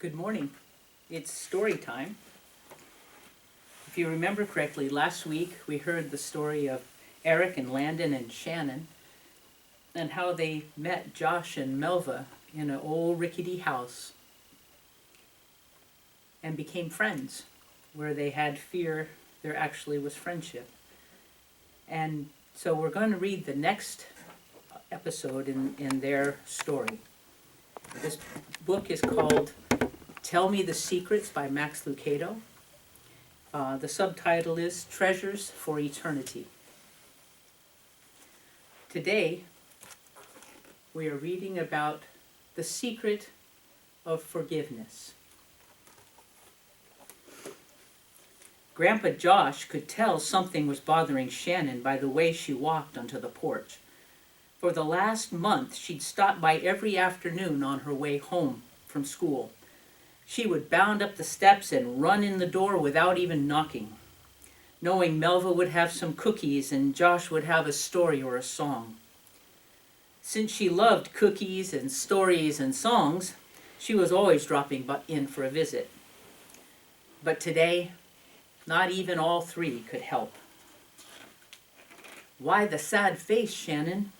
Good morning. It's story time. If you remember correctly, last week we heard the story of Eric and Landon and Shannon and how they met Josh and Melva in an old rickety house and became friends. Where they had fear, there actually was friendship. And so we're going to read the next episode in their story. This book is called Tell Me the Secrets by Max Lucado. The subtitle is Treasures for Eternity. Today, we are reading about the secret of forgiveness. Grandpa Josh could tell something was bothering Shannon by the way she walked onto the porch. For the last month, she'd stopped by every afternoon on her way home from school. She would bound up the steps and run in the door without even knocking, knowing Melva would have some cookies and Josh would have a story or a song. Since she loved cookies and stories and songs, she was always dropping in for a visit. But today, not even all three could help. "Why the sad face, Shannon?"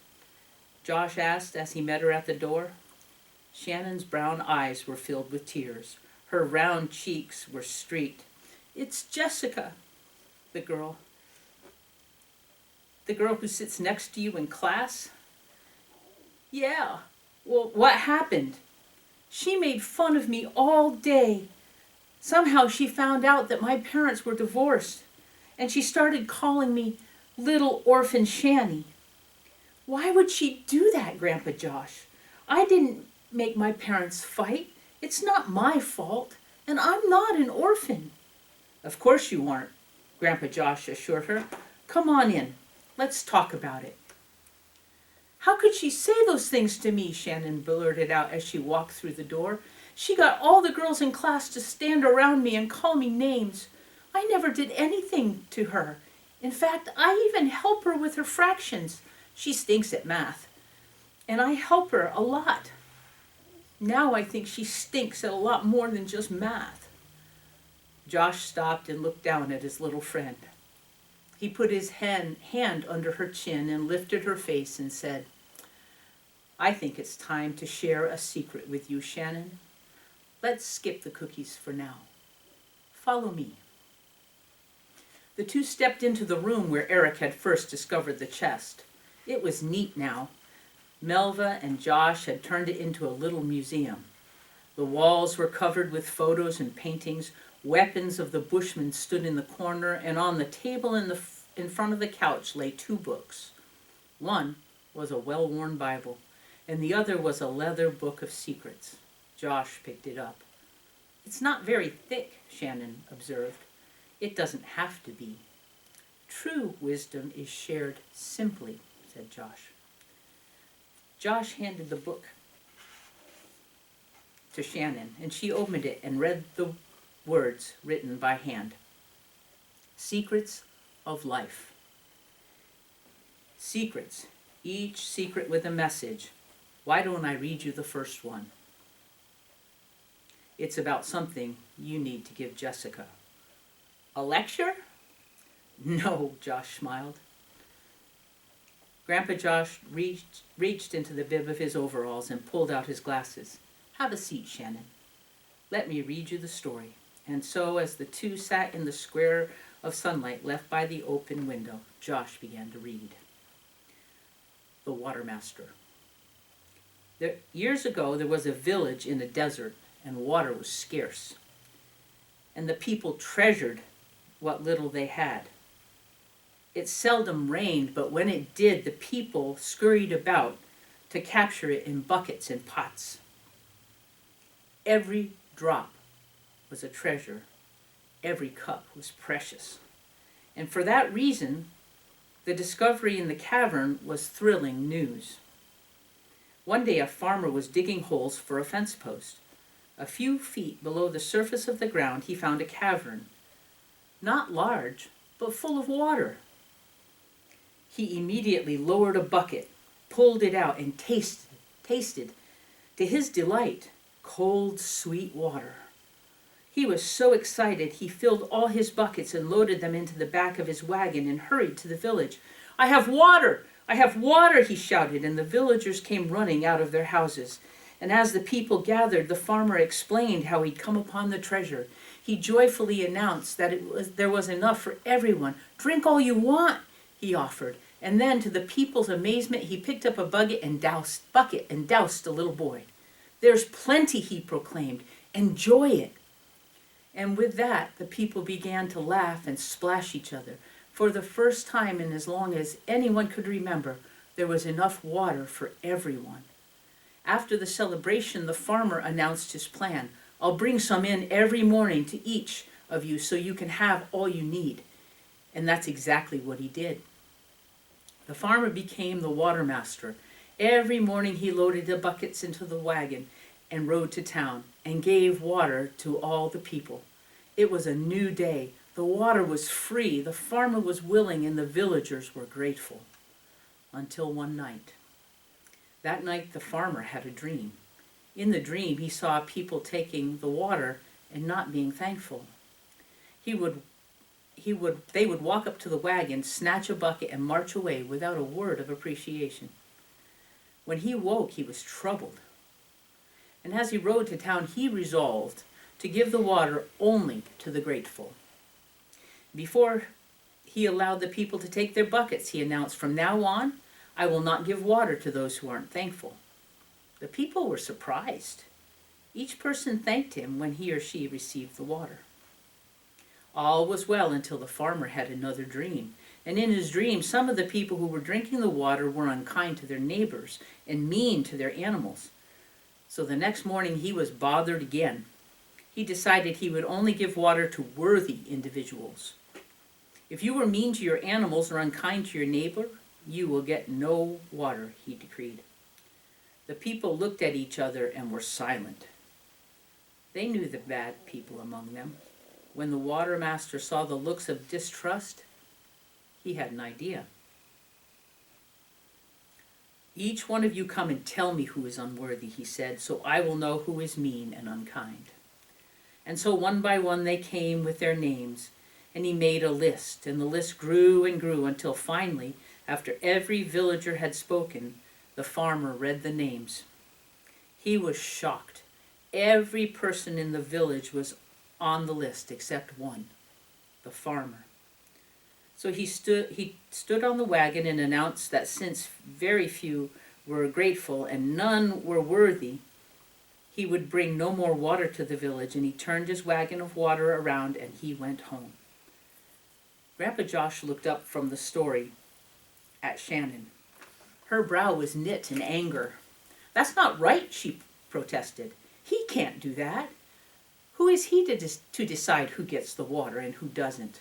Josh asked as he met her at the door. Shannon's brown eyes were filled with tears. Her round cheeks were streaked. "It's Jessica, the girl who sits next to you in class." "Yeah, well, what happened?" "She made fun of me all day. Somehow she found out that my parents were divorced, and she started calling me Little Orphan Shanny." "Why would she do that, Grandpa Josh? I didn't make my parents fight. It's not my fault, and I'm not an orphan." "Of course you aren't," Grandpa Josh assured her. "Come on in. Let's talk about it." "How could she say those things to me?" Shannon blurted out as she walked through the door. "She got all the girls in class to stand around me and call me names. I never did anything to her. In fact, I even help her with her fractions. She stinks at math, and I help her a lot. Now I think she stinks at a lot more than just math." Josh stopped and looked down at his little friend. He put his hand under her chin and lifted her face and said, "I think it's time to share a secret with you, Shannon. Let's skip the cookies for now. Follow me." The two stepped into the room where Eric had first discovered the chest. It was neat now. Melva and Josh had turned it into a little museum. The walls were covered with photos and paintings. Weapons of the Bushmen stood in the corner, and on the table in front of the couch lay two books. One was a well-worn Bible, and the other was a leather book of secrets. Josh picked it up. "It's not very thick," Shannon observed. "It doesn't have to be. True wisdom is shared simply," said Josh. Josh handed the book to Shannon, and she opened it and read the words written by hand. "Secrets of life. Secrets, each secret with a message. Why don't I read you the first one? It's about something you need to give Jessica." "A lecture?" "No," Josh smiled. Grandpa Josh reached into the bib of his overalls and pulled out his glasses. "Have a seat, Shannon. Let me read you the story." And so, as the two sat in the square of sunlight left by the open window, Josh began to read. The Watermaster. Years ago, there was a village in a desert, and water was scarce. And the people treasured what little they had. It seldom rained, but when it did, the people scurried about to capture it in buckets and pots. Every drop was a treasure. Every cup was precious. And for that reason, the discovery in the cavern was thrilling news. One day a farmer was digging holes for a fence post. A few feet below the surface of the ground, he found a cavern. Not large, but full of water. He immediately lowered a bucket, pulled it out, and tasted. To his delight, cold, sweet water. He was so excited he filled all his buckets and loaded them into the back of his wagon and hurried to the village. "I have water! I have water!" he shouted, and the villagers came running out of their houses. And as the people gathered, the farmer explained how he'd come upon the treasure. He joyfully announced that there was enough for everyone. "Drink all you want," he offered. And then, to the people's amazement, he picked up a bucket and doused a little boy. "There's plenty," he proclaimed. "Enjoy it." And with that, the people began to laugh and splash each other. For the first time in as long as anyone could remember, there was enough water for everyone. After the celebration, the farmer announced his plan. "I'll bring some in every morning to each of you so you can have all you need." And that's exactly what he did. The farmer became the water master. Every morning he loaded the buckets into the wagon and rode to town and gave water to all the people. It was a new day. The water was free, the farmer was willing, and the villagers were grateful. Until one night. That night the farmer had a dream. In the dream he saw people taking the water and not being thankful. They would walk up to the wagon, snatch a bucket, and march away without a word of appreciation. When he woke, he was troubled. And as he rode to town, he resolved to give the water only to the grateful. Before he allowed the people to take their buckets, he announced, "From now on, I will not give water to those who aren't thankful." The people were surprised. Each person thanked him when he or she received the water. All was well until the farmer had another dream. And in his dream, some of the people who were drinking the water were unkind to their neighbors and mean to their animals. So the next morning he was bothered again. He decided he would only give water to worthy individuals. "If you were mean to your animals or unkind to your neighbor, you will get no water," he decreed. The people looked at each other and were silent. They knew the bad people among them. When the water master saw the looks of distrust, he had an idea. "Each one of you come and tell me who is unworthy," he said, "so I will know who is mean and unkind." And so one by one they came with their names, and he made a list, and the list grew and grew until finally, after every villager had spoken, the farmer read the names. He was shocked. Every person in the village was on the list except one, the farmer. So he stood on the wagon and announced that since very few were grateful and none were worthy, he would bring no more water to the village, and he turned his wagon of water around and he went home. Grandpa Josh looked up from the story at Shannon. Her brow was knit in anger. "That's not right," she protested. "He can't do that. Who is he to decide who gets the water and who doesn't?"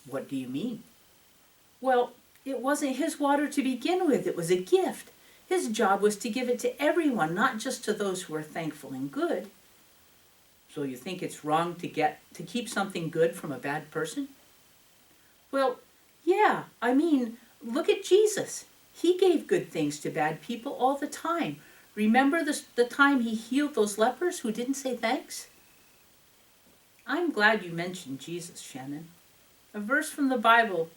"What do you mean?" "Well, it wasn't his water to begin with. It was a gift. His job was to give it to everyone, not just to those who are thankful and good." "So you think it's wrong to keep something good from a bad person?" "Well, yeah. I mean, look at Jesus. He gave good things to bad people all the time. Remember the time he healed those lepers who didn't say thanks?" "I'm glad you mentioned Jesus, Shannon. A verse from the Bible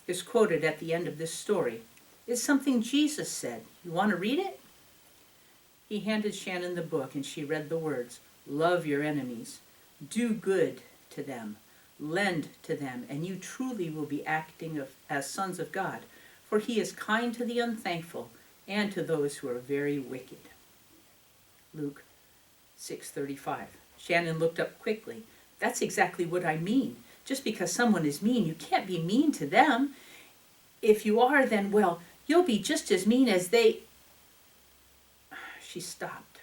is quoted at the end of this story. It's something Jesus said. You want to read it?" He handed Shannon the book, and she read the words, "Love your enemies. Do good to them. Lend to them, and you truly will be acting as sons of God, for he is kind to the unthankful and to those who are very wicked." Luke 6:35. Shannon looked up quickly. "That's exactly what I mean. Just because someone is mean, you can't be mean to them. If you are, then, well, you'll be just as mean as they..." She stopped.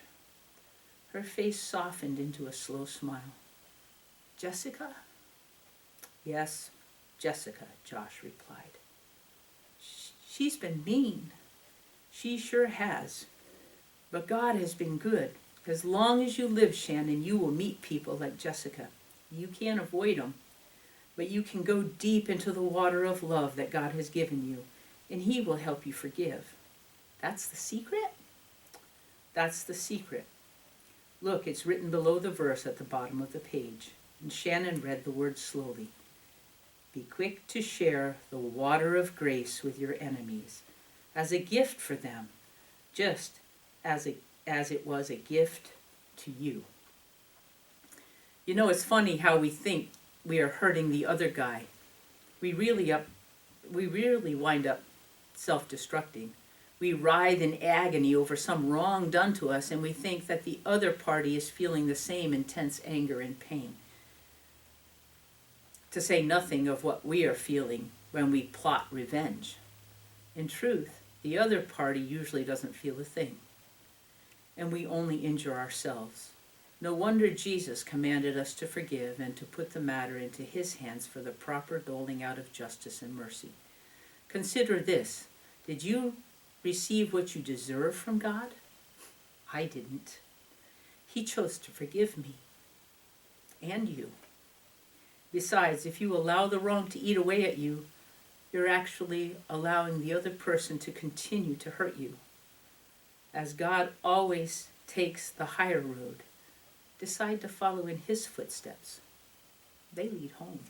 Her face softened into a slow smile. "Jessica?" "Yes, Jessica," Josh replied. "She's been mean. She sure has. But God has been good. As long as you live, Shannon, you will meet people like Jessica. You can't avoid them, but you can go deep into the water of love that God has given you, and he will help you forgive. That's the secret? That's the secret. Look, it's written below the verse at the bottom of the page. And Shannon read the words slowly. Be quick to share the water of grace with your enemies as a gift for them, just as it was a gift to you. You know, it's funny how we think we are hurting the other guy. We really wind up self-destructing. We writhe in agony over some wrong done to us, and we think that the other party is feeling the same intense anger and pain. To say nothing of what we are feeling when we plot revenge. In truth, the other party usually doesn't feel a thing, and we only injure ourselves. No wonder Jesus commanded us to forgive and to put the matter into his hands for the proper doling out of justice and mercy. Consider this. Did you receive what you deserve from God? I didn't. He chose to forgive me and you. Besides, if you allow the wrong to eat away at you, you're actually allowing the other person to continue to hurt you. As God always takes the higher road, decide to follow in his footsteps. They lead home.